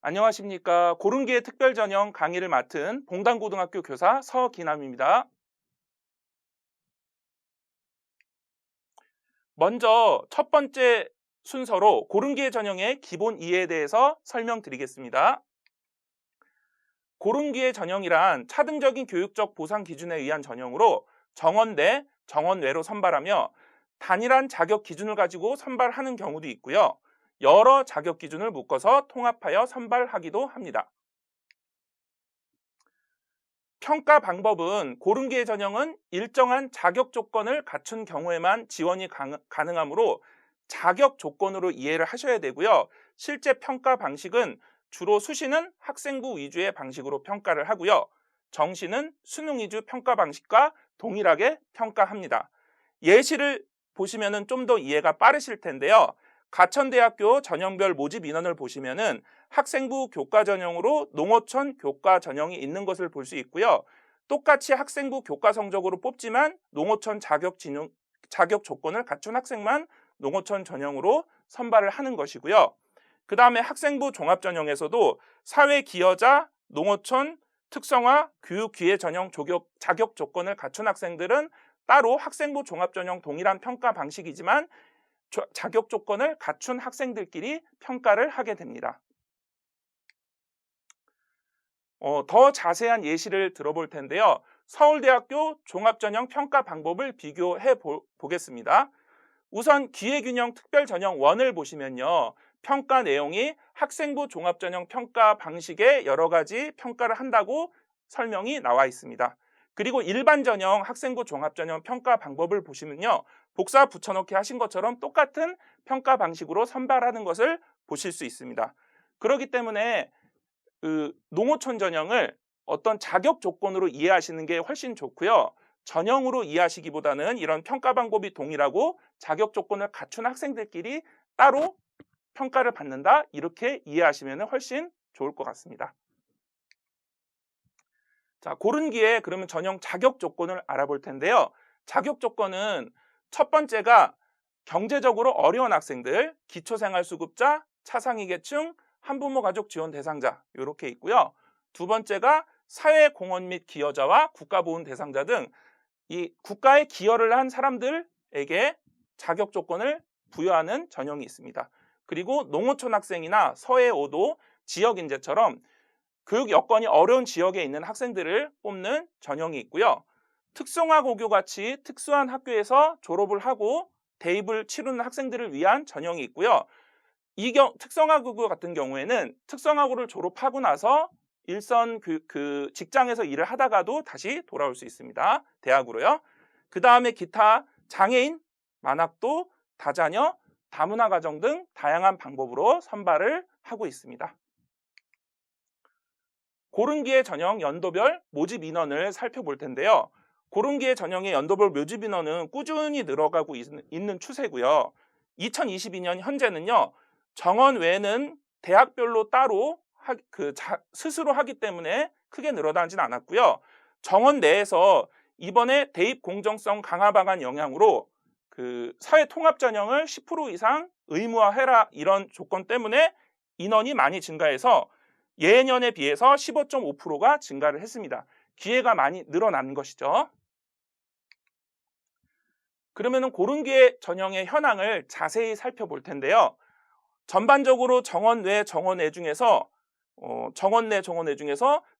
안녕하십니까. 고른기의 특별전형 강의를 맡은 봉단고등학교 교사 서기남입니다. 먼저 첫 번째 순서로 고른기의 전형의 기본 이해에 대해서 설명드리겠습니다. 고른기의 전형이란 차등적인 교육적 보상 기준에 의한 전형으로 정원대, 정원외로 선발하며 단일한 자격 기준을 가지고 선발하는 경우도 있고요. 여러 자격 기준을 묶어서 통합하여 선발하기도 합니다. 평가 방법은 고른기의 전형은 일정한 자격 조건을 갖춘 경우에만 지원이 가능하므로 자격 조건으로 이해를 하셔야 되고요. 실제 평가 방식은 주로 수시는 학생부 위주의 방식으로 평가를 하고요. 정시는 수능 위주 평가 방식과 동일하게 평가합니다. 예시를 보시면 좀 더 이해가 빠르실 텐데요. 가천대학교 전형별 모집 인원을 보시면은 학생부 교과 전형으로 농어촌 교과 전형이 있는 것을 볼 수 있고요. 똑같이 학생부 교과 성적으로 뽑지만 농어촌 자격 조건을 갖춘 학생만 농어촌 전형으로 선발을 하는 것이고요. 그 다음에 학생부 종합 전형에서도 사회 기여자, 농어촌, 특성화, 교육 기회 전형 자격 조건을 갖춘 학생들은 따로 학생부 종합 전형 동일한 평가 방식이지만 자격 조건을 갖춘 학생들끼리 평가를 하게 됩니다. 더 자세한 예시를 들어볼 텐데요. 서울대학교 종합전형 평가 방법을 비교해 보겠습니다. 우선 기회균형 특별전형 1을 보시면요. 평가 내용이 학생부 종합전형 평가 방식의 여러 가지 평가를 한다고 설명이 나와 있습니다. 그리고 일반 전형 학생부 종합전형 평가 방법을 보시면요. 복사 붙여넣기 하신 것처럼 똑같은 평가 방식으로 선발하는 것을 보실 수 있습니다. 그렇기 때문에 농어촌 전형을 어떤 자격 조건으로 이해하시는 게 훨씬 좋고요. 전형으로 이해하시기보다는 이런 평가 방법이 동일하고 자격 조건을 갖춘 학생들끼리 따로 평가를 받는다 이렇게 이해하시면 훨씬 좋을 것 같습니다. 자, 고른기에 그러면 전형 자격 조건을 알아볼 텐데요. 자격 조건은 첫 번째가 경제적으로 어려운 학생들, 기초생활수급자, 차상위계층, 한부모 가족 지원 대상자 이렇게 있고요. 두 번째가 사회공헌 및 기여자와 국가보훈 대상자 등 이 국가에 기여를 한 사람들에게 자격 조건을 부여하는 전형이 있습니다. 그리고 농어촌 학생이나 서해오도 지역인재처럼 교육 여건이 어려운 지역에 있는 학생들을 뽑는 전형이 있고요. 특성화 고교 같이 특수한 학교에서 졸업을 하고 대입을 치르는 학생들을 위한 전형이 있고요. 특성화 고교 같은 경우에는 특성화고를 졸업하고 나서 일선 직장에서 일을 하다가도 다시 돌아올 수 있습니다. 대학으로요. 그 다음에 기타 장애인, 만학도, 다자녀, 다문화 가정 등 다양한 방법으로 선발을 하고 있습니다. 고른기의 전형 연도별 모집 인원을 살펴볼 텐데요. 고른기의 전형의 연도별 모집 인원은 꾸준히 늘어가고 있는 추세고요. 2022년 현재는요. 정원 외에는 대학별로 따로 스스로 하기 때문에 크게 늘어나지는 않았고요. 정원 내에서 이번에 대입 공정성 강화 방안 영향으로 사회 통합 전형을 10% 이상 의무화해라 이런 조건 때문에 인원이 많이 증가해서 예년에 비해서 15.5%가 증가를 했습니다. 기회가 많이 늘어난 것이죠. 그러면은 고른기의 전형의 현황을 자세히 살펴볼 텐데요. 전반적으로 정원 내 정원외 중에서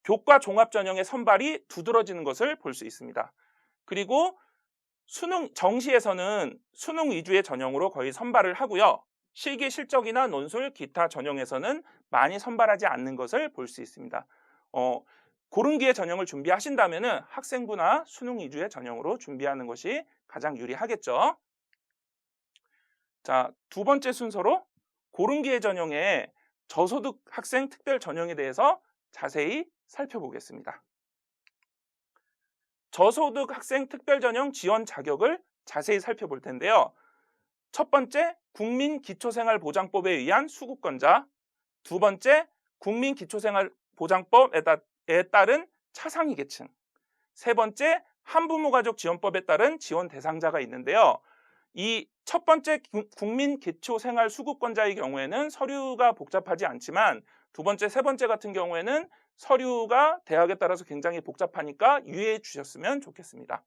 교과 종합 전형의 선발이 두드러지는 것을 볼 수 있습니다. 그리고 정시에서는 수능 위주의 전형으로 거의 선발을 하고요. 실기 실적이나 논술 기타 전형에서는 많이 선발하지 않는 것을 볼 수 있습니다. 고른기의 전형을 준비하신다면 학생부나 수능 위주의 전형으로 준비하는 것이 가장 유리하겠죠. 자, 두 번째 순서로 고른기의 전형의 저소득 학생 특별 전형에 대해서 자세히 살펴보겠습니다. 저소득 학생 특별 전형 지원 자격을 자세히 살펴볼 텐데요. 첫 번째, 국민기초생활보장법에 의한 수급권자. 두 번째, 국민기초생활보장법에 따른 차상위 계층. 세 번째, 한부모가족 지원법에 따른 지원 대상자가 있는데요. 이 첫 번째 국민기초생활수급권자의 경우에는 서류가 복잡하지 않지만 두 번째, 세 번째 같은 경우에는 서류가 대학에 따라서 굉장히 복잡하니까 유의해 주셨으면 좋겠습니다.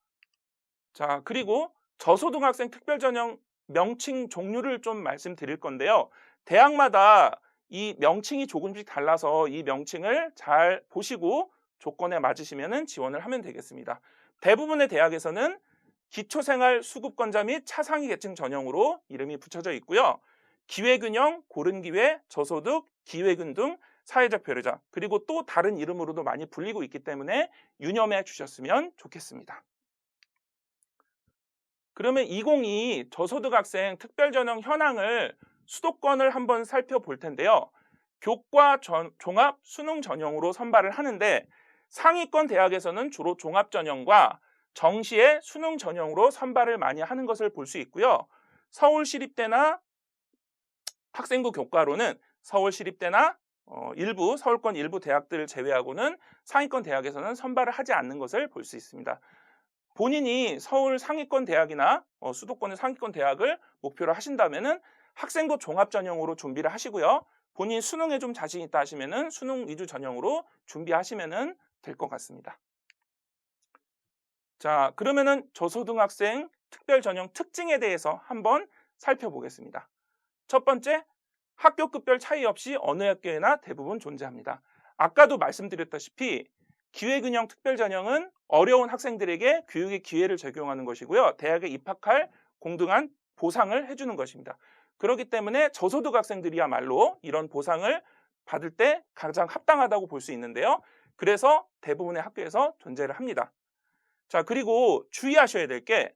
자, 그리고 저소득학생 특별전형 명칭 종류를 좀 말씀드릴 건데요. 대학마다 이 명칭이 조금씩 달라서 이 명칭을 잘 보시고 조건에 맞으시면 지원을 하면 되겠습니다. 대부분의 대학에서는 기초생활수급권자 및 차상위 계층 전형으로 이름이 붙여져 있고요. 기회균형, 고른기회, 저소득, 기회균 등 사회적 배려자, 그리고 또 다른 이름으로도 많이 불리고 있기 때문에 유념해 주셨으면 좋겠습니다. 그러면 2022 저소득학생 특별전형 현황을 수도권을 한번 살펴볼 텐데요. 교과 종합 수능 전형으로 선발을 하는데 상위권 대학에서는 주로 종합 전형과 정시의 수능 전형으로 선발을 많이 하는 것을 볼 수 있고요. 서울시립대나 학생부 교과로는 서울시립대나 일부 서울권 일부 대학들을 제외하고는 상위권 대학에서는 선발을 하지 않는 것을 볼 수 있습니다. 본인이 서울 상위권 대학이나 수도권의 상위권 대학을 목표로 하신다면은 학생부 종합 전형으로 준비를 하시고요. 본인 수능에 좀 자신 있다 하시면은 수능 위주 전형으로 준비하시면은 될 것 같습니다. 자, 그러면은 저소득학생 특별 전형 특징에 대해서 한번 살펴보겠습니다. 첫 번째, 학교급별 차이 없이 어느 학교에나 대부분 존재합니다. 아까도 말씀드렸다시피 기회균형 특별전형은 어려운 학생들에게 교육의 기회를 제공하는 것이고요. 대학에 입학할 공정한 보상을 해주는 것입니다. 그렇기 때문에 저소득 학생들이야말로 이런 보상을 받을 때 가장 합당하다고 볼 수 있는데요. 그래서 대부분의 학교에서 존재를 합니다. 자, 그리고 주의하셔야 될 게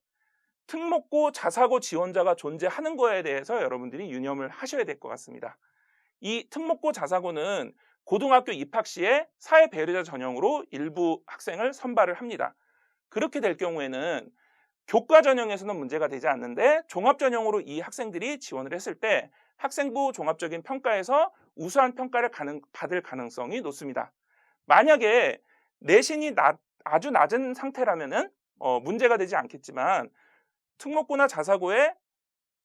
특목고 자사고 지원자가 존재하는 거에 대해서 여러분들이 유념을 하셔야 될 것 같습니다. 이 특목고 자사고는 고등학교 입학 시에 사회 배려자 전형으로 일부 학생을 선발을 합니다. 그렇게 될 경우에는 교과 전형에서는 문제가 되지 않는데 종합 전형으로 이 학생들이 지원을 했을 때 학생부 종합적인 평가에서 우수한 평가를 받을 가능성이 높습니다. 만약에 내신이 아주 낮은 상태라면은 문제가 되지 않겠지만 특목고나 자사고에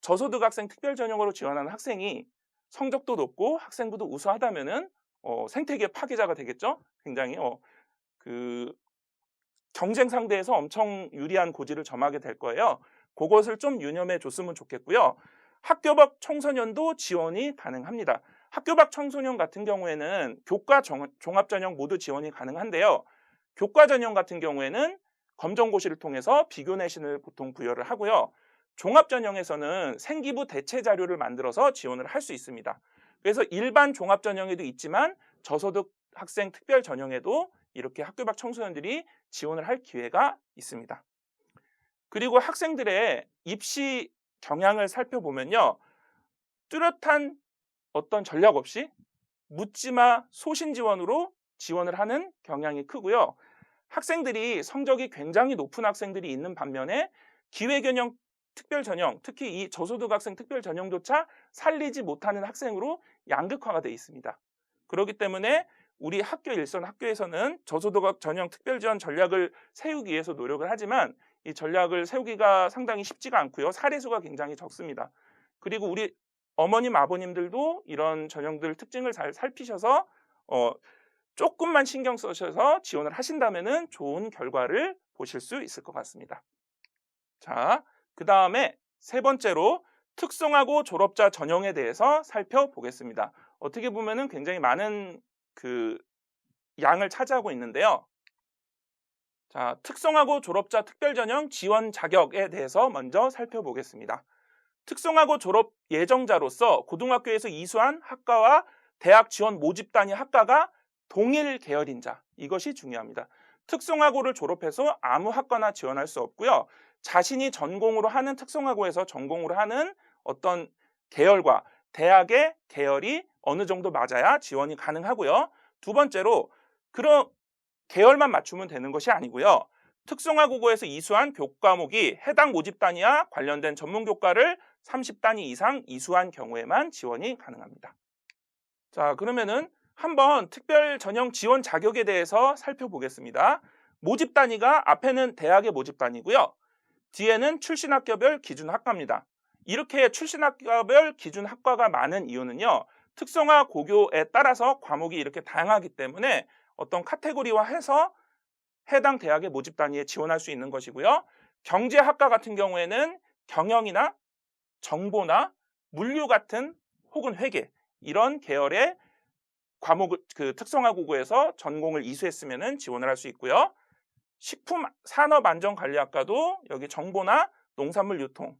저소득 학생 특별 전형으로 지원하는 학생이 성적도 높고 학생부도 우수하다면은 생태계 파괴자가 되겠죠. 굉장히 경쟁 상대에서 엄청 유리한 고지를 점하게 될 거예요. 그것을 좀 유념해 줬으면 좋겠고요. 학교 밖 청소년도 지원이 가능합니다. 학교 밖 청소년 같은 경우에는 교과 종합 전형 모두 지원이 가능한데요. 교과 전형 같은 경우에는 검정고시를 통해서 비교 내신을 보통 부여를 하고요. 종합 전형에서는 생기부 대체 자료를 만들어서 지원을 할 수 있습니다. 그래서 일반 종합 전형에도 있지만 저소득 학생 특별 전형에도 이렇게 학교 밖 청소년들이 지원을 할 기회가 있습니다. 그리고 학생들의 입시 경향을 살펴보면요. 뚜렷한 어떤 전략 없이 묻지마 소신 지원으로 지원을 하는 경향이 크고요. 학생들이 성적이 굉장히 높은 학생들이 있는 반면에 기회균형 특별 전형, 특히 이 저소득 학생 특별 전형조차 살리지 못하는 학생으로 양극화가 되어 있습니다. 그렇기 때문에 우리 학교 일선 학교에서는 저소득 전형 특별 지원 전략을 세우기 위해서 노력을 하지만 이 전략을 세우기가 상당히 쉽지가 않고요. 사례수가 굉장히 적습니다. 그리고 우리 어머님, 아버님들도 이런 전형들 특징을 잘 살피셔서 조금만 신경 쓰셔서 지원을 하신다면 좋은 결과를 보실 수 있을 것 같습니다. 자, 그 다음에 세 번째로 특성화고 졸업자 전형에 대해서 살펴보겠습니다. 어떻게 보면은 굉장히 많은 양을 차지하고 있는데요. 자, 특성화고 졸업자 특별전형 지원 자격에 대해서 먼저 살펴보겠습니다. 특성화고 졸업 예정자로서 고등학교에서 이수한 학과와 대학 지원 모집 단위 학과가 동일 계열인 자, 이것이 중요합니다. 특성화고를 졸업해서 아무 학과나 지원할 수 없고요. 자신이 전공으로 하는 특성화고에서 전공으로 하는 어떤 계열과 대학의 계열이 어느 정도 맞아야 지원이 가능하고요. 두 번째로 그런 계열만 맞추면 되는 것이 아니고요. 특성화고고에서 이수한 교과목이 해당 모집 단위와 관련된 전문 교과를 30단위 이상 이수한 경우에만 지원이 가능합니다. 자, 그러면은 한번 특별 전형 지원 자격에 대해서 살펴보겠습니다. 모집 단위가 앞에는 대학의 모집 단위고요. 뒤에는 출신 학교별 기준 학과입니다. 이렇게 출신 학교별 기준 학과가 많은 이유는요. 특성화 고교에 따라서 과목이 이렇게 다양하기 때문에 어떤 카테고리화해서 해당 대학의 모집 단위에 지원할 수 있는 것이고요. 경제학과 같은 경우에는 경영이나 정보나 물류 같은 혹은 회계 이런 계열의 과목을 특성화 고교에서 전공을 이수했으면 지원을 할 수 있고요. 식품산업안전관리학과도 여기 정보나 농산물 유통,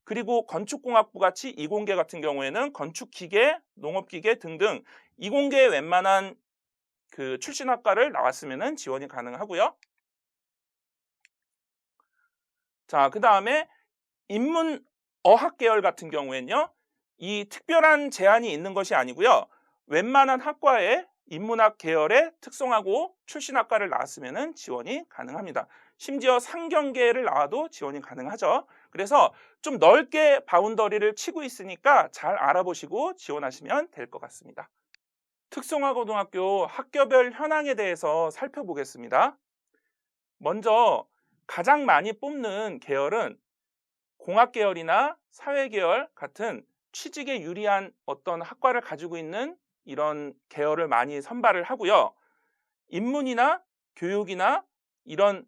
그리고 건축공학부 같이 이공계 같은 경우에는 건축기계, 농업기계 등등 이공계의 웬만한 출신 학과를 나왔으면 지원이 가능하고요. 자, 그 다음에 인문어학 계열 같은 경우에는요, 이 특별한 제한이 있는 것이 아니고요. 웬만한 학과에 인문학 계열의 특성화고 출신 학과를 나왔으면 지원이 가능합니다. 심지어 상경계를 나와도 지원이 가능하죠. 그래서 좀 넓게 바운더리를 치고 있으니까 잘 알아보시고 지원하시면 될 것 같습니다. 특성화고등학교 학교별 현황에 대해서 살펴보겠습니다. 먼저 가장 많이 뽑는 계열은 공학계열이나 사회계열 같은 취직에 유리한 어떤 학과를 가지고 있는 이런 계열을 많이 선발을 하고요. 인문이나 교육이나 이런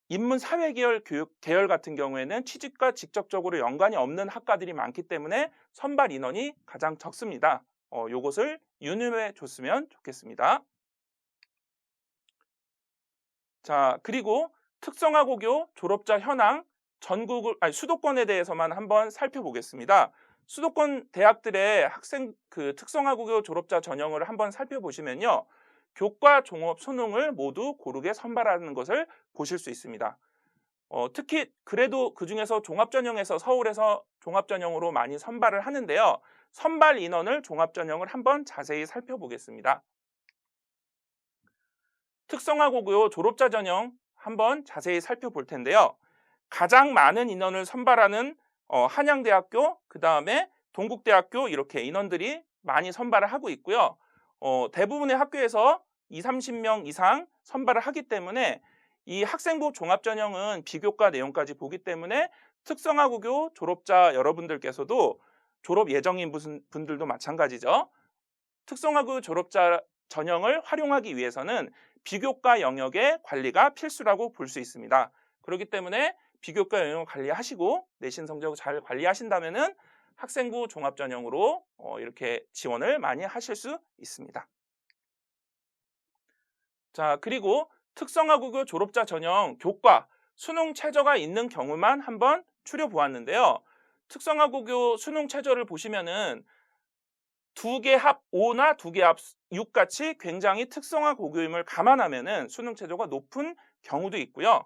인문 사회계열 계열 같은 경우에는 취직과 직접적으로 연관이 없는 학과들이 많기 때문에 선발 인원이 가장 적습니다. 요것을 유념해 줬으면 좋겠습니다. 자, 그리고 특성화고교 졸업자 현황 수도권에 대해서만 한번 살펴보겠습니다. 수도권 대학들의 특성화고교 졸업자 전형을 한번 살펴보시면요. 교과, 종업, 수능을 모두 고르게 선발하는 것을 보실 수 있습니다. 특히 그래도 그중에서 종합전형에서 서울에서 종합전형으로 많이 선발을 하는데요. 선발 인원을 종합전형을 한번 자세히 살펴보겠습니다. 특성화고교 졸업자 전형 한번 자세히 살펴볼 텐데요. 가장 많은 인원을 선발하는 한양대학교, 그 다음에 동국대학교 이렇게 인원들이 많이 선발을 하고 있고요. 대부분의 학교에서 20-30명 이상 선발을 하기 때문에 이 학생부 종합전형은 비교과 내용까지 보기 때문에 특성화고교 졸업자 여러분들께서도 졸업 예정인 분들도 마찬가지죠. 특성화고교 졸업자 전형을 활용하기 위해서는 비교과 영역의 관리가 필수라고 볼 수 있습니다. 그렇기 때문에 비교과 영역을 관리하시고 내신 성적을 잘 관리하신다면은 학생부 종합전형으로 이렇게 지원을 많이 하실 수 있습니다. 자, 그리고 특성화고교 졸업자 전형 교과, 수능 최저가 있는 경우만 한번 추려보았는데요. 특성화고교 수능 최저를 보시면은 2개 합 5나 2개 합 6 같이 굉장히 특성화고교임을 감안하면은 수능 최저가 높은 경우도 있고요.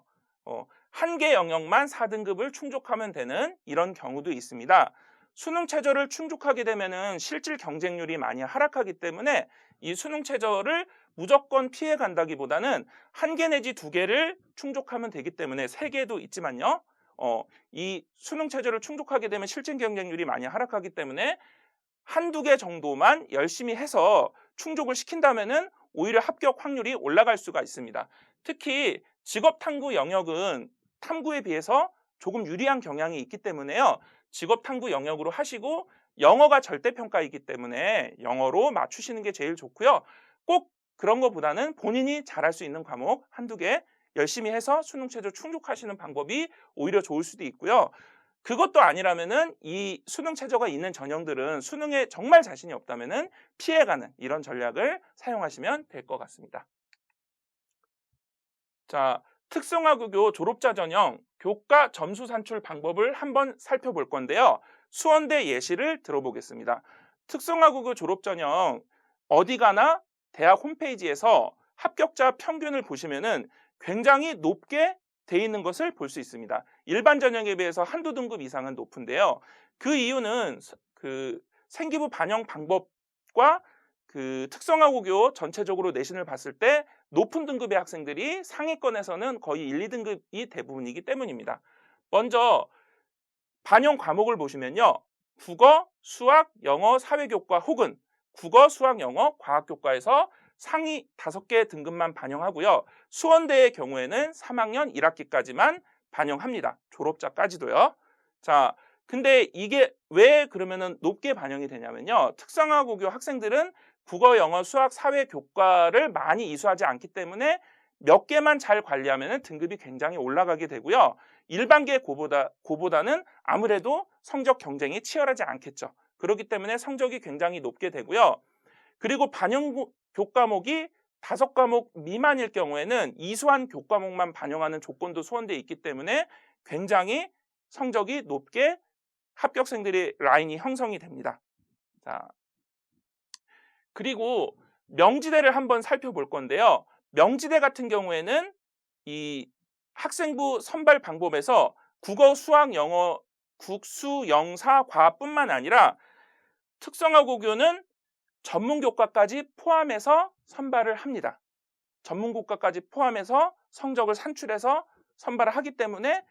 1개 영역만 4등급을 충족하면 되는 이런 경우도 있습니다. 수능 최저를 충족하게 되면은 실질 경쟁률이 많이 하락하기 때문에 이 수능 최저를 무조건 피해 간다기보다는 1개 내지 2개를 충족하면 되기 때문에 3개도 있지만요. 이 수능 최저를 충족하게 되면 실질 경쟁률이 많이 하락하기 때문에 1-2개 정도만 열심히 해서 충족을 시킨다면은 오히려 합격 확률이 올라갈 수가 있습니다. 특히 직업탐구 영역은 탐구에 비해서 조금 유리한 경향이 있기 때문에요. 직업탐구 영역으로 하시고 영어가 절대평가이기 때문에 영어로 맞추시는 게 제일 좋고요. 꼭 그런 것보다는 본인이 잘할 수 있는 과목 1-2개 열심히 해서 수능 최저 충족하시는 방법이 오히려 좋을 수도 있고요. 그것도 아니라면은 이 수능 최저가 있는 전형들은 수능에 정말 자신이 없다면은 피해가는 이런 전략을 사용하시면 될 것 같습니다. 자, 특성화고교 졸업자 전형 교과 점수 산출 방법을 한번 살펴볼 건데요. 수원대 예시를 들어보겠습니다. 특성화고교 졸업 전형 어디 가나 대학 홈페이지에서 합격자 평균을 보시면은 굉장히 높게 돼 있는 것을 볼 수 있습니다. 일반 전형에 비해서 1-2등급 이상은 높은데요. 그 이유는 생기부 반영 방법과 특성화고교 전체적으로 내신을 봤을 때 높은 등급의 학생들이 상위권에서는 거의 1-2등급이 대부분이기 때문입니다. 먼저 반영 과목을 보시면요. 국어, 수학, 영어, 사회교과 혹은 국어, 수학, 영어, 과학교과에서 상위 5개 등급만 반영하고요. 수원대의 경우에는 3학년 1학기까지만 반영합니다. 졸업자까지도요. 자, 근데 이게 왜 그러면은 높게 반영이 되냐면요. 특성화고교 학생들은 국어, 영어, 수학, 사회 교과를 많이 이수하지 않기 때문에 몇 개만 잘 관리하면은 등급이 굉장히 올라가게 되고요. 일반계 고보다는 아무래도 성적 경쟁이 치열하지 않겠죠. 그렇기 때문에 성적이 굉장히 높게 되고요. 그리고 반영 교과목이 5과목 미만일 경우에는 이수한 교과목만 반영하는 조건도 수원대에 있기 때문에 굉장히 성적이 높게 합격생들의 라인이 형성이 됩니다. 자, 그리고 명지대를 한번 살펴볼 건데요. 명지대 같은 경우에는 이 학생부 선발 방법에서 국어, 수학, 영어, 국수, 영사, 과뿐만 아니라 특성화고교는 전문교과까지 포함해서 선발을 합니다. 전문교과까지 포함해서 성적을 산출해서 선발을 하기 때문에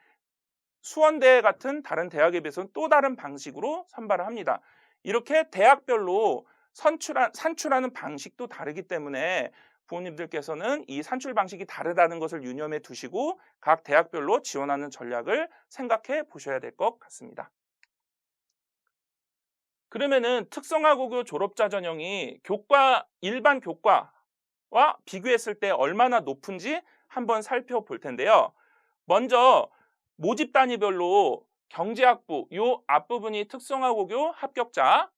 수원대 같은 다른 대학에 비해서는 또 다른 방식으로 선발을 합니다. 이렇게 대학별로 산출하는 방식도 다르기 때문에 부모님들께서는 이 산출 방식이 다르다는 것을 유념해 두시고 각 대학별로 지원하는 전략을 생각해 보셔야 될 것 같습니다. 그러면은 특성화고교 졸업자 전형이 일반 교과와 비교했을 때 얼마나 높은지 한번 살펴볼 텐데요. 먼저 모집 단위별로 경제학부 요 앞부분이 특성화고교 합격자,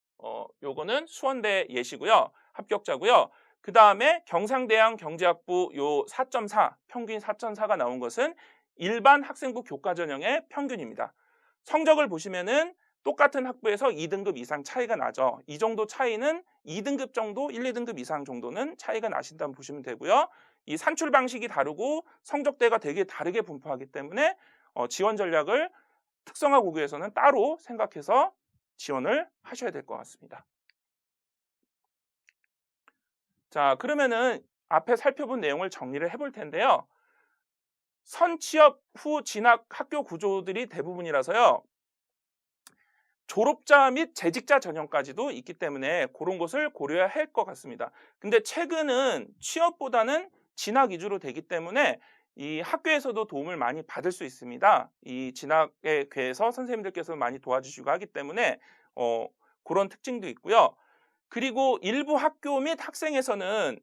요거는 수원대 예시고요. 합격자고요. 그 다음에 경상대학 경제학부 요 4.4 평균 4.4가 나온 것은 일반 학생부 교과 전형의 평균입니다. 성적을 보시면은 똑같은 학부에서 2등급 이상 차이가 나죠. 이 정도 차이는 2등급 정도, 1, 2등급 이상 정도는 차이가 나신다고 보시면 되고요. 이 산출 방식이 다르고 성적대가 되게 다르게 분포하기 때문에 지원 전략을 특성화고교에서는 따로 생각해서 지원을 하셔야 될 것 같습니다. 자, 그러면은 앞에 살펴본 내용을 정리를 해볼 텐데요. 선취업 후 진학 학교 구조들이 대부분이라서요. 졸업자 및 재직자 전형까지도 있기 때문에 그런 것을 고려해야 할 것 같습니다. 근데 최근은 취업보다는 진학 위주로 되기 때문에 이 학교에서도 도움을 많이 받을 수 있습니다. 이 진학에 대해서 선생님들께서 많이 도와주시고 하기 때문에 그런 특징도 있고요. 그리고 일부 학교 및 학생에서는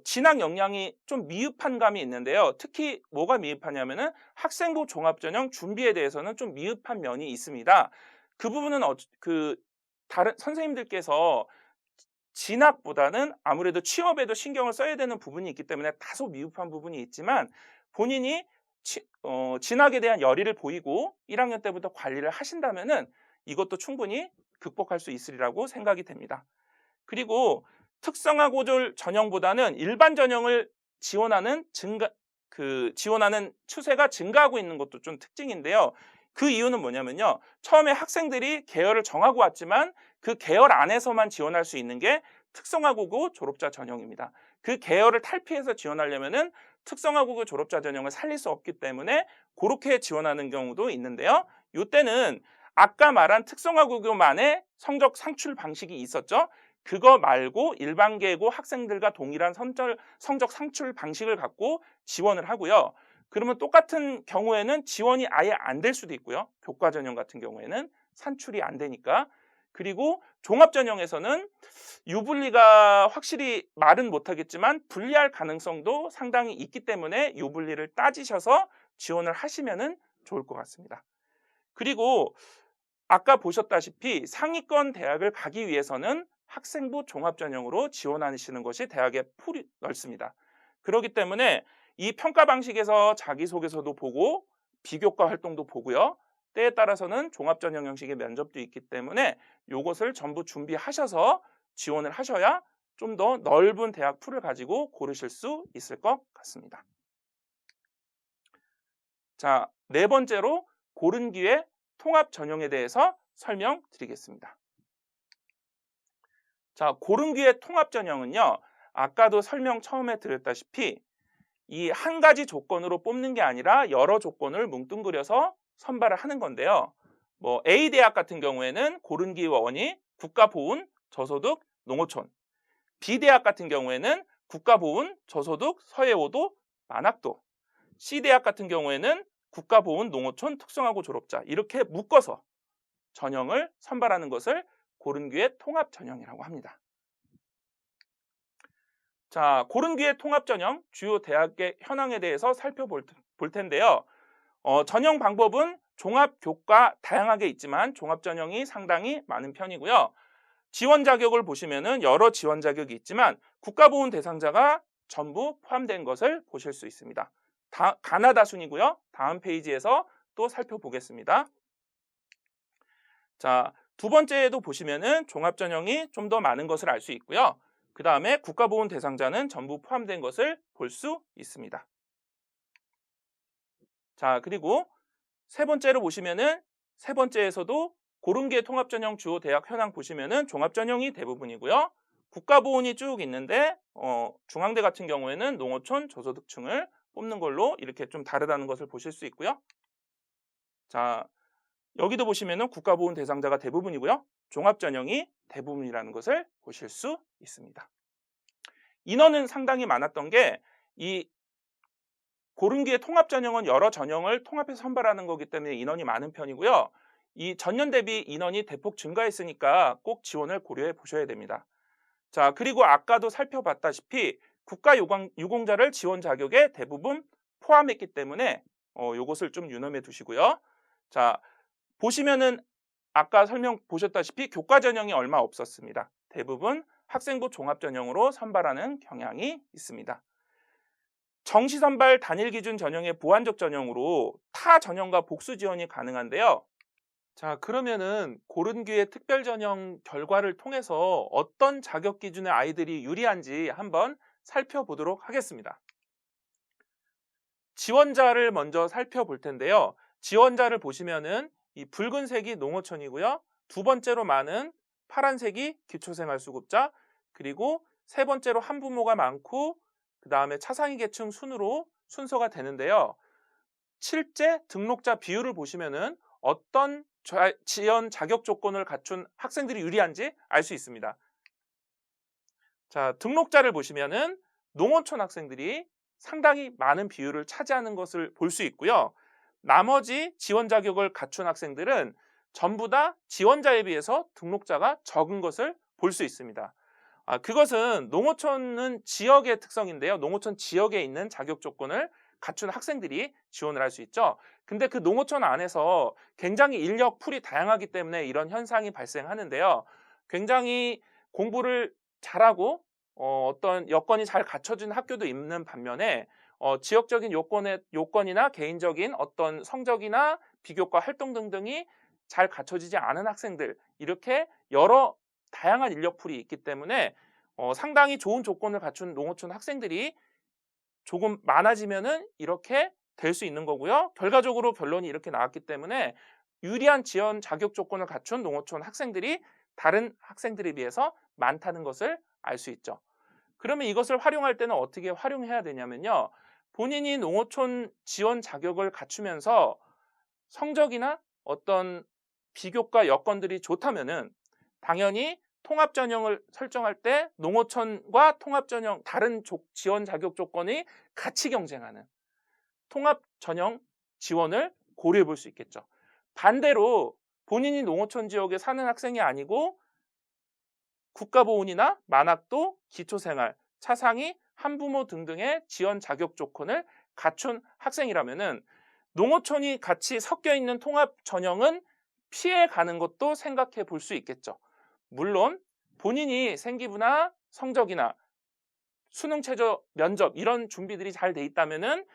진학 역량이 좀 미흡한 감이 있는데요. 특히 뭐가 미흡하냐면은 학생부 종합전형 준비에 대해서는 좀 미흡한 면이 있습니다. 그 부분은 다른 선생님들께서 진학보다는 아무래도 취업에도 신경을 써야 되는 부분이 있기 때문에 다소 미흡한 부분이 있지만 본인이 진학에 대한 열의를 보이고 1학년 때부터 관리를 하신다면은 이것도 충분히 극복할 수 있으리라고 생각이 됩니다. 그리고 특성화고졸 전형보다는 일반 전형을 지원하는 추세가 증가하고 있는 것도 좀 특징인데요. 그 이유는 뭐냐면요. 처음에 학생들이 계열을 정하고 왔지만 그 계열 안에서만 지원할 수 있는 게 특성화고교 졸업자 전형입니다. 그 계열을 탈피해서 지원하려면은 특성화고교 졸업자 전형을 살릴 수 없기 때문에 그렇게 지원하는 경우도 있는데요. 이때는 아까 말한 특성화고교만의 성적 상출 방식이 있었죠. 그거 말고 일반계고 학생들과 동일한 성적 상출 방식을 갖고 지원을 하고요. 그러면 똑같은 경우에는 지원이 아예 안 될 수도 있고요. 교과 전형 같은 경우에는 산출이 안 되니까. 그리고 종합 전형에서는 유불리가 확실히 말은 못하겠지만 불리할 가능성도 상당히 있기 때문에 유불리를 따지셔서 지원을 하시면은 좋을 것 같습니다. 그리고 아까 보셨다시피 상위권 대학을 가기 위해서는 학생부 종합 전형으로 지원하시는 것이 대학의 풀이 넓습니다. 그렇기 때문에 이 평가 방식에서 자기소개서도 보고 비교과 활동도 보고요. 때에 따라서는 종합전형 형식의 면접도 있기 때문에 이것을 전부 준비하셔서 지원을 하셔야 좀 더 넓은 대학 풀을 가지고 고르실 수 있을 것 같습니다. 자, 네 번째로 고른 기회 통합 전형에 대해서 설명드리겠습니다. 자, 고른 기회 통합 전형은요. 아까도 설명 처음에 드렸다시피 이 한 가지 조건으로 뽑는 게 아니라 여러 조건을 뭉뚱그려서 선발을 하는 건데요. A 대학 같은 경우에는 고른 기회 원이 국가보훈, 저소득, 농어촌. B 대학 같은 경우에는 국가보훈, 저소득, 서해오도, 만학도. C 대학 같은 경우에는 국가보훈, 농어촌, 특성화고 졸업자. 이렇게 묶어서 전형을 선발하는 것을 고른기회 통합전형이라고 합니다. 자, 고른기회 통합전형 주요 대학의 현황에 대해서 살펴볼 텐데요. 전형 방법은 종합교과 다양하게 있지만 종합전형이 상당히 많은 편이고요. 지원 자격을 보시면은 여러 지원 자격이 있지만 국가보훈 대상자가 전부 포함된 것을 보실 수 있습니다. 가나다 순이고요. 다음 페이지에서 또 살펴보겠습니다. 자, 두 번째에도 보시면은 종합전형이 좀 더 많은 것을 알 수 있고요. 그 다음에 국가보훈 대상자는 전부 포함된 것을 볼 수 있습니다. 자, 그리고 세 번째로 보시면은 세 번째에서도 고른기회 통합전형 주요 대학 현황 보시면은 종합전형이 대부분이고요. 국가보훈이 쭉 있는데 중앙대 같은 경우에는 농어촌 저소득층을 뽑는 걸로 이렇게 좀 다르다는 것을 보실 수 있고요. 자, 여기도 보시면은 국가보훈 대상자가 대부분이고요. 종합전형이 대부분이라는 것을 보실 수 있습니다. 인원은 상당히 많았던 게 이 고른기회 통합전형은 여러 전형을 통합해서 선발하는 거기 때문에 인원이 많은 편이고요. 이 전년 대비 인원이 대폭 증가했으니까 꼭 지원을 고려해 보셔야 됩니다. 자, 그리고 아까도 살펴봤다시피 국가유공자를 지원 자격에 대부분 포함했기 때문에 요것을 좀 유념해 두시고요. 자, 보시면은 아까 설명 보셨다시피 교과 전형이 얼마 없었습니다. 대부분 학생부 종합전형으로 선발하는 경향이 있습니다. 정시선발 단일기준 전형의 보완적 전형으로 타 전형과 복수 지원이 가능한데요. 자, 그러면은 고른기회 특별전형 결과를 통해서 어떤 자격 기준의 아이들이 유리한지 한번 살펴보도록 하겠습니다. 지원자를 먼저 살펴볼 텐데요. 지원자를 보시면은 이 붉은색이 농어촌이고요. 두 번째로 많은 파란색이 기초생활수급자, 그리고 세 번째로 한부모가 많고 그 다음에 차상위 계층 순으로 순서가 되는데요. 실제 등록자 비율을 보시면은 어떤 지원 자격 조건을 갖춘 학생들이 유리한지 알 수 있습니다. 자, 등록자를 보시면은 농어촌 학생들이 상당히 많은 비율을 차지하는 것을 볼 수 있고요. 나머지 지원 자격을 갖춘 학생들은 전부 다 지원자에 비해서 등록자가 적은 것을 볼 수 있습니다. 그것은 농어촌은 지역의 특성인데요. 농어촌 지역에 있는 자격 조건을 갖춘 학생들이 지원을 할 수 있죠. 근데 그 농어촌 안에서 굉장히 인력 풀이 다양하기 때문에 이런 현상이 발생하는데요. 굉장히 공부를 잘하고 어떤 여건이 잘 갖춰진 학교도 있는 반면에 지역적인 요건이나 개인적인 어떤 성적이나 비교과 활동 등등이 잘 갖춰지지 않은 학생들, 이렇게 여러 다양한 인력풀이 있기 때문에 상당히 좋은 조건을 갖춘 농어촌 학생들이 조금 많아지면은 이렇게 될 수 있는 거고요. 결과적으로 결론이 이렇게 나왔기 때문에 유리한 지원 자격 조건을 갖춘 농어촌 학생들이 다른 학생들에 비해서 많다는 것을 알 수 있죠. 그러면 이것을 활용할 때는 어떻게 활용해야 되냐면요. 본인이 농어촌 지원 자격을 갖추면서 성적이나 어떤 비교과 여건들이 좋다면은 당연히 통합전형을 설정할 때 농어촌과 통합전형 다른 지원 자격 조건이 같이 경쟁하는 통합전형 지원을 고려해 볼 수 있겠죠. 반대로 본인이 농어촌 지역에 사는 학생이 아니고 국가보훈이나 만학도, 기초생활, 차상위, 한부모 등등의 지원 자격 조건을 갖춘 학생이라면은 농어촌이 같이 섞여 있는 통합전형은 피해 가는 것도 생각해 볼 수 있겠죠. 물론 본인이 생기부나 성적이나 수능 최저 면접 이런 준비들이 잘 돼 있다면은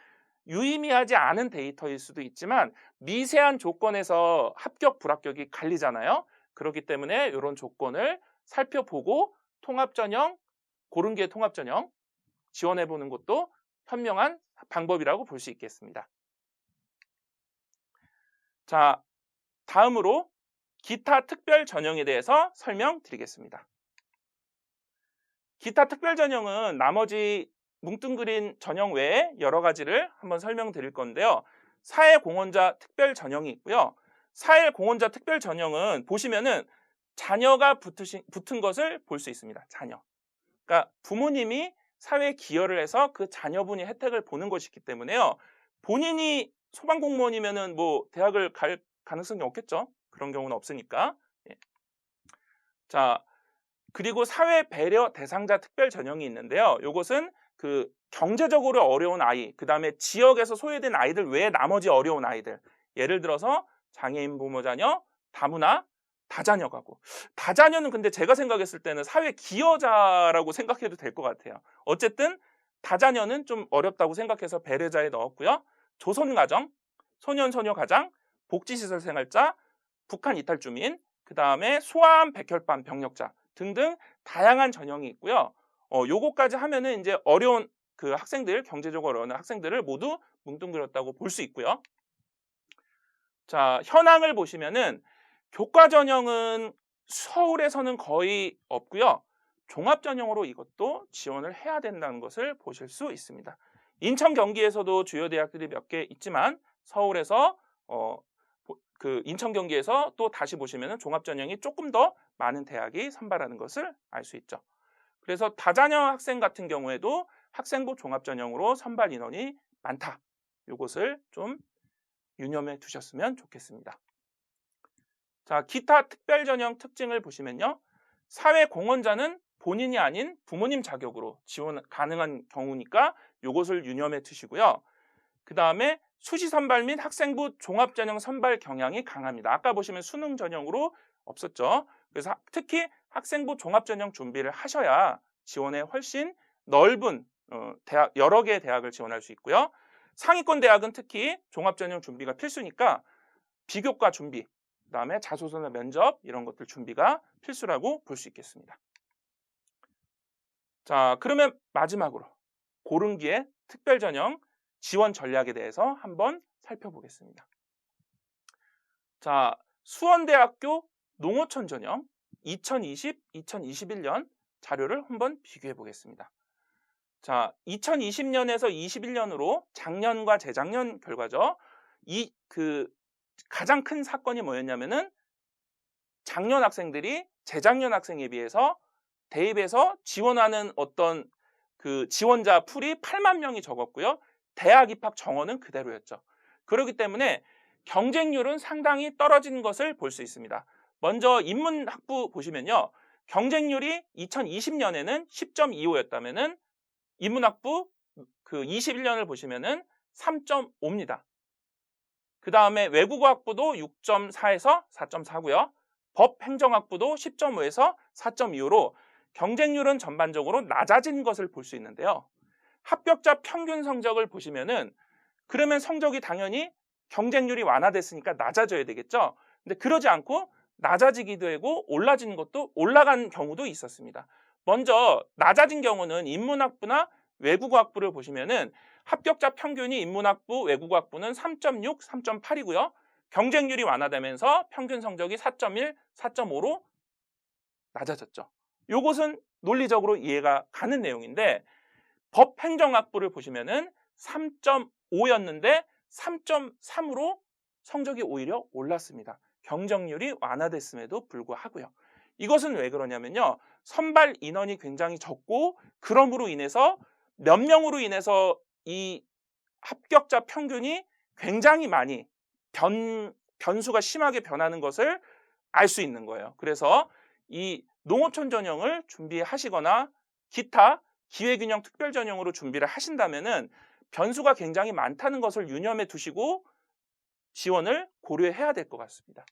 유의미하지 않은 데이터일 수도 있지만 미세한 조건에서 합격 불합격이 갈리잖아요. 그렇기 때문에 이런 조건을 살펴보고 통합전형, 고른기회 통합전형 지원해 보는 것도 현명한 방법이라고 볼 수 있겠습니다. 자, 다음으로 기타 특별 전형에 대해서 설명드리겠습니다. 기타 특별 전형은 나머지 뭉뚱그린 전형 외에 여러 가지를 한번 설명드릴 건데요. 사회공헌자 특별 전형이 있고요. 사회공헌자 특별 전형은 보시면은 자녀가 붙은 것을 볼 수 있습니다. 자녀. 그러니까 부모님이 사회에 기여를 해서 그 자녀분이 혜택을 보는 것이기 때문에요. 본인이 소방공무원이면은 뭐 대학을 갈 가능성이 없겠죠. 그런 경우는 없으니까. 예. 자, 그리고 사회 배려 대상자 특별 전형이 있는데요. 이것은 그 경제적으로 어려운 아이, 그 다음에 지역에서 소외된 아이들 외에 나머지 어려운 아이들. 예를 들어서 장애인 부모 자녀, 다문화, 다자녀 가구. 다자녀는 근데 제가 생각했을 때는 사회 기여자라고 생각해도 될 것 같아요. 어쨌든 다자녀는 좀 어렵다고 생각해서 배려자에 넣었고요. 조선가정, 소년소녀 가장, 복지시설 생활자, 북한 이탈 주민, 그 다음에 소아암, 백혈반 병력자 등등 다양한 전형이 있고요. 요거까지 하면은 이제 어려운 그 학생들, 경제적으로 어려운 학생들을 모두 뭉뚱그렸다고 볼 수 있고요. 자, 현황을 보시면은 교과 전형은 서울에서는 거의 없고요. 종합 전형으로 이것도 지원을 해야 된다는 것을 보실 수 있습니다. 인천, 경기에서도 주요 대학들이 몇 개 있지만 서울에서 그 인천, 경기에서 또 다시 보시면은 종합 전형이 조금 더 많은 대학이 선발하는 것을 알 수 있죠. 그래서 다자녀 학생 같은 경우에도 학생부 종합 전형으로 선발 인원이 많다. 이것을 좀 유념해 두셨으면 좋겠습니다. 자, 기타 특별 전형 특징을 보시면요. 사회 공헌자는 본인이 아닌 부모님 자격으로 지원 가능한 경우니까 이것을 유념해 두시고요. 그 다음에 수시 선발 및 학생부 종합 전형 선발 경향이 강합니다. 아까 보시면 수능 전형으로 없었죠. 그래서 특히 학생부 종합 전형 준비를 하셔야 지원에 훨씬 넓은 대학, 여러 개의 대학을 지원할 수 있고요. 상위권 대학은 특히 종합 전형 준비가 필수니까 비교과 준비, 그 다음에 자소서나 면접 이런 것들 준비가 필수라고 볼 수 있겠습니다. 자, 그러면 마지막으로 고른기의 특별 전형 지원 전략에 대해서 한번 살펴보겠습니다. 자, 수원대학교 농어촌 전형 2020, 2021년 자료를 한번 비교해 보겠습니다. 자, 2020년에서 21년으로 작년과 재작년 결과죠. 가장 큰 사건이 뭐였냐면은 작년 학생들이 재작년 학생에 비해서 대입해서 지원하는 어떤 그 지원자 풀이 8만 명이 적었고요. 대학 입학 정원은 그대로였죠. 그렇기 때문에 경쟁률은 상당히 떨어진 것을 볼 수 있습니다. 먼저 인문학부 보시면요. 경쟁률이 2020년에는 10.25였다면은 인문학부 그 21년을 보시면은 3.5입니다. 그 다음에 외국어학부도 6.4에서 4.4고요. 법행정학부도 10.5에서 4.25로 경쟁률은 전반적으로 낮아진 것을 볼 수 있는데요. 합격자 평균 성적을 보시면은 그러면 성적이 당연히 경쟁률이 완화됐으니까 낮아져야 되겠죠. 근데 그러지 않고 낮아지기도 하고 올라간 경우도 있었습니다. 먼저 낮아진 경우는 인문학부나 외국어학부를 보시면은 합격자 평균이 인문학부, 외국어학부는 3.6, 3.8이고요. 경쟁률이 완화되면서 평균 성적이 4.1, 4.5로 낮아졌죠. 이것은 논리적으로 이해가 가는 내용인데 법행정학부를 보시면은 3.5였는데 3.3으로 성적이 오히려 올랐습니다. 경쟁률이 완화됐음에도 불구하고요. 이것은 왜 그러냐면요. 선발 인원이 굉장히 적고 그럼으로 인해서 몇 명으로 인해서 이 합격자 평균이 굉장히 많이 변수가 심하게 변하는 것을 알 수 있는 거예요. 그래서 이 농어촌 전형을 준비하시거나 기타 기회균형 특별 전형으로 준비를 하신다면은 변수가 굉장히 많다는 것을 유념해 두시고 지원을 고려해야 될 것 같습니다.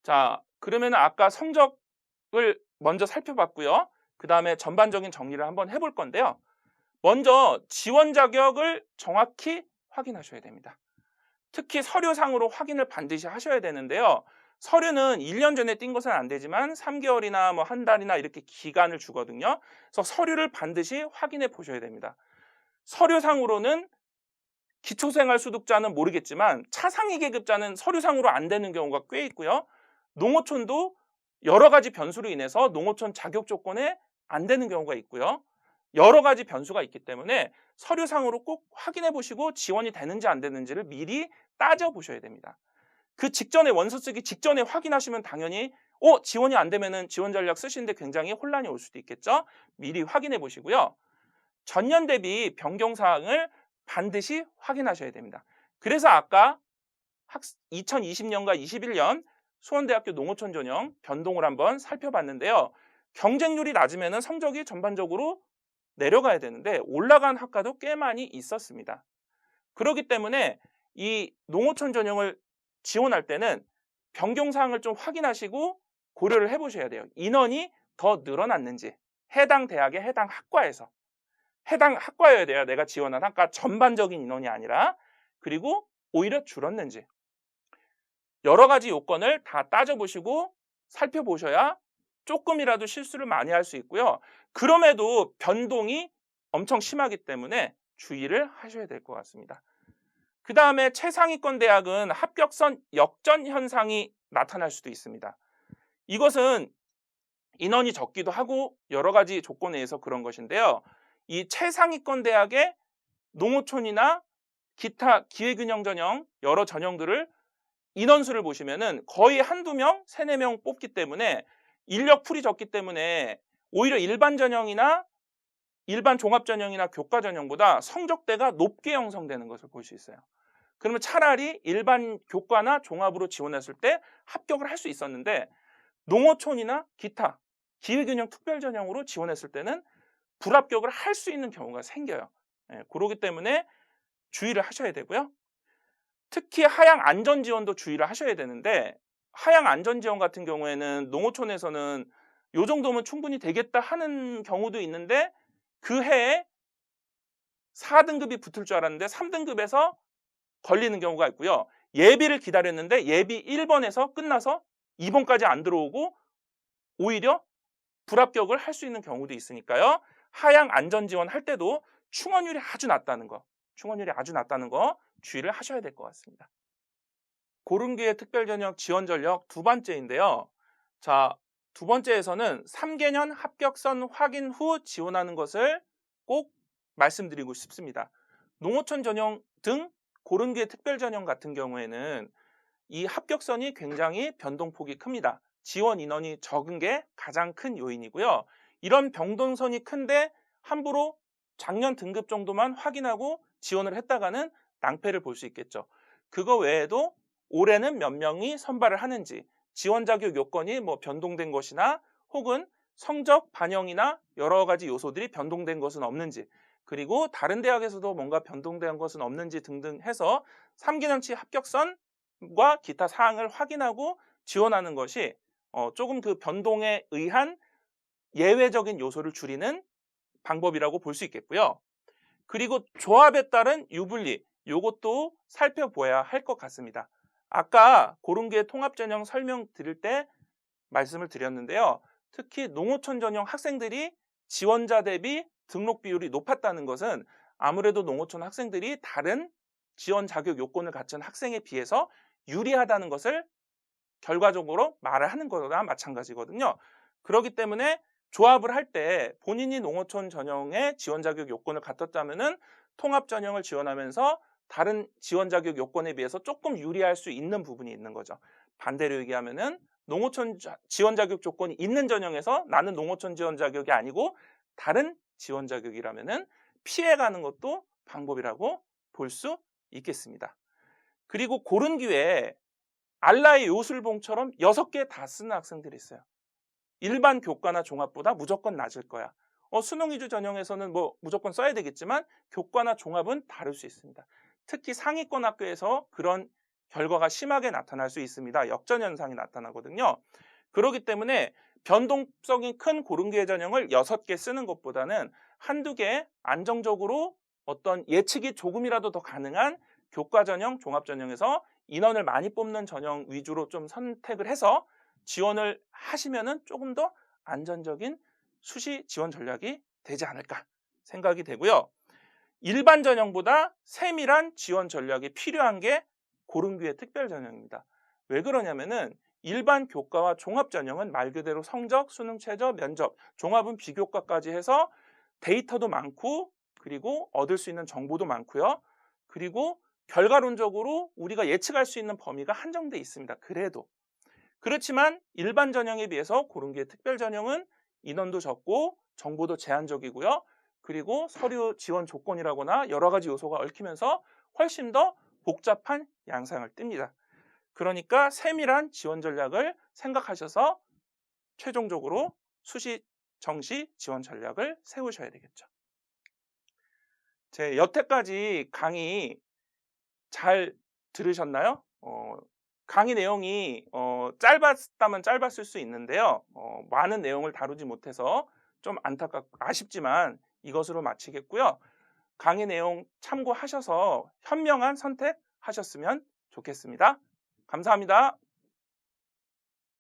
자, 그러면 아까 성적을 먼저 살펴봤고요. 그 다음에 전반적인 정리를 한번 해볼 건데요. 먼저 지원 자격을 정확히 확인하셔야 됩니다. 특히 서류상으로 확인을 반드시 하셔야 되는데요. 서류는 1년 전에 띈 것은 안 되지만 3개월이나 뭐 한 달이나 이렇게 기간을 주거든요. 그래서 서류를 반드시 확인해 보셔야 됩니다. 서류상으로는 기초생활소득자는 모르겠지만 차상위 계급자는 서류상으로 안 되는 경우가 꽤 있고요. 농어촌도 여러 가지 변수로 인해서 농어촌 자격 조건에 안 되는 경우가 있고요. 여러 가지 변수가 있기 때문에 서류상으로 꼭 확인해 보시고 지원이 되는지 안 되는지를 미리 따져 보셔야 됩니다. 그 직전에 원서 쓰기 직전에 확인하시면 당연히 지원이 안 되면은 지원 전략 쓰시는데 굉장히 혼란이 올 수도 있겠죠. 미리 확인해 보시고요. 전년 대비 변경 사항을 반드시 확인하셔야 됩니다. 그래서 아까 2020년과 21년 수원대학교 농어촌 전형 변동을 한번 살펴봤는데요. 경쟁률이 낮으면 성적이 전반적으로 내려가야 되는데 올라간 학과도 꽤 많이 있었습니다. 그렇기 때문에 이 농어촌 전형을 지원할 때는 변경사항을 좀 확인하시고 고려를 해보셔야 돼요. 인원이 더 늘어났는지, 해당 대학의 해당 학과에서 해당 학과여야 돼요. 내가 지원한 학과 전반적인 인원이 아니라. 그리고 오히려 줄었는지 여러 가지 요건을 다 따져보시고 살펴보셔야 조금이라도 실수를 많이 할 수 있고요. 그럼에도 변동이 엄청 심하기 때문에 주의를 하셔야 될 것 같습니다. 그 다음에 최상위권 대학은 합격선 역전 현상이 나타날 수도 있습니다. 이것은 인원이 적기도 하고 여러 가지 조건에 의해서 그런 것인데요. 이 최상위권 대학의 농어촌이나 기타 기회균형 전형 여러 전형들을 인원수를 보시면은 거의 한두 명, 세네 명 뽑기 때문에 인력풀이 적기 때문에 오히려 일반 전형이나 일반 종합 전형이나 교과 전형보다 성적대가 높게 형성되는 것을 볼 수 있어요. 그러면 차라리 일반 교과나 종합으로 지원했을 때 합격을 할 수 있었는데 농어촌이나 기타 기회균형 특별전형으로 지원했을 때는 불합격을 할 수 있는 경우가 생겨요. 그렇기 때문에 주의를 하셔야 되고요. 특히 하향 안전 지원도 주의를 하셔야 되는데 하향 안전 지원 같은 경우에는 농어촌에서는 요 정도면 충분히 되겠다 하는 경우도 있는데 그 해에 4등급이 붙을 줄 알았는데 3등급에서 걸리는 경우가 있고요. 예비를 기다렸는데 예비 1번에서 끝나서 2번까지 안 들어오고 오히려 불합격을 할 수 있는 경우도 있으니까요. 하향 안전 지원 할 때도 충원율이 아주 낮다는 거 주의를 하셔야 될 것 같습니다. 고른 기회 특별전형 지원 전력 두 번째인데요. 자, 두 번째에서는 3개년 합격선 확인 후 지원하는 것을 꼭 말씀드리고 싶습니다. 농어촌 전형 등 고른 기회 특별전형 같은 경우에는 이 합격선이 굉장히 변동폭이 큽니다. 지원 인원이 적은 게 가장 큰 요인이고요. 이런 변동선이 큰데 함부로 작년 등급 정도만 확인하고 지원을 했다가는 낭패를 볼 수 있겠죠. 그거 외에도 올해는 몇 명이 선발을 하는지, 지원 자격 요건이 변동된 것이나 혹은 성적 반영이나 여러 가지 요소들이 변동된 것은 없는지, 그리고 다른 대학에서도 뭔가 변동된 것은 없는지 등등 해서 3개년치 합격선과 기타 사항을 확인하고 지원하는 것이 조금 그 변동에 의한 예외적인 요소를 줄이는 방법이라고 볼 수 있겠고요. 그리고 조합에 따른 유불리, 이것도 살펴봐야 할 것 같습니다. 아까 고른 기회 통합전형 설명드릴 때 말씀을 드렸는데요. 특히 농어촌 전형 학생들이 지원자 대비 등록 비율이 높았다는 것은 아무래도 농어촌 학생들이 다른 지원 자격 요건을 갖춘 학생에 비해서 유리하다는 것을 결과적으로 말을 하는 거나 마찬가지거든요. 그렇기 때문에 조합을 할 때 본인이 농어촌 전형의 지원 자격 요건을 갖췄다면은 통합 전형을 지원하면서 다른 지원 자격 요건에 비해서 조금 유리할 수 있는 부분이 있는 거죠. 반대로 얘기하면은 농어촌 지원 자격 조건이 있는 전형에서 나는 농어촌 지원 자격이 아니고 다른 지원 자격이라면은 피해가는 것도 방법이라고 볼 수 있겠습니다. 그리고 고른 기회에 알라의 요술봉처럼 6개 다 쓰는 학생들이 있어요. 일반 교과나 종합보다 무조건 낮을 거야. 수능 위주 전형에서는 무조건 써야 되겠지만 교과나 종합은 다를 수 있습니다. 특히 상위권 학교에서 그런 결과가 심하게 나타날 수 있습니다. 역전 현상이 나타나거든요. 그렇기 때문에 변동성이 큰 고른 기회 전형을 6개 쓰는 것보다는 한두 개 안정적으로 어떤 예측이 조금이라도 더 가능한 교과 전형, 종합 전형에서 인원을 많이 뽑는 전형 위주로 좀 선택을 해서 지원을 하시면은 조금 더 안전적인 수시 지원 전략이 되지 않을까 생각이 되고요. 일반 전형보다 세밀한 지원 전략이 필요한 게 고른 기회 특별 전형입니다. 왜 그러냐면은 일반 교과와 종합 전형은 말 그대로 성적, 수능 최저, 면접, 종합은 비교과까지 해서 데이터도 많고 그리고 얻을 수 있는 정보도 많고요. 그리고 결과론적으로 우리가 예측할 수 있는 범위가 한정돼 있습니다. 그래도 그렇지만 일반 전형에 비해서 고른 기회 특별 전형은 인원도 적고 정보도 제한적이고요. 그리고 서류 지원 조건이라거나 여러 가지 요소가 얽히면서 훨씬 더 복잡한 양상을 띱니다. 그러니까 세밀한 지원 전략을 생각하셔서 최종적으로 수시, 정시 지원 전략을 세우셔야 되겠죠. 제 여태까지 강의 잘 들으셨나요? 강의 내용이 짧았다면 짧았을 수 있는데요. 많은 내용을 다루지 못해서 좀 아쉽지만 이것으로 마치겠고요. 강의 내용 참고하셔서 현명한 선택하셨으면 좋겠습니다. 감사합니다.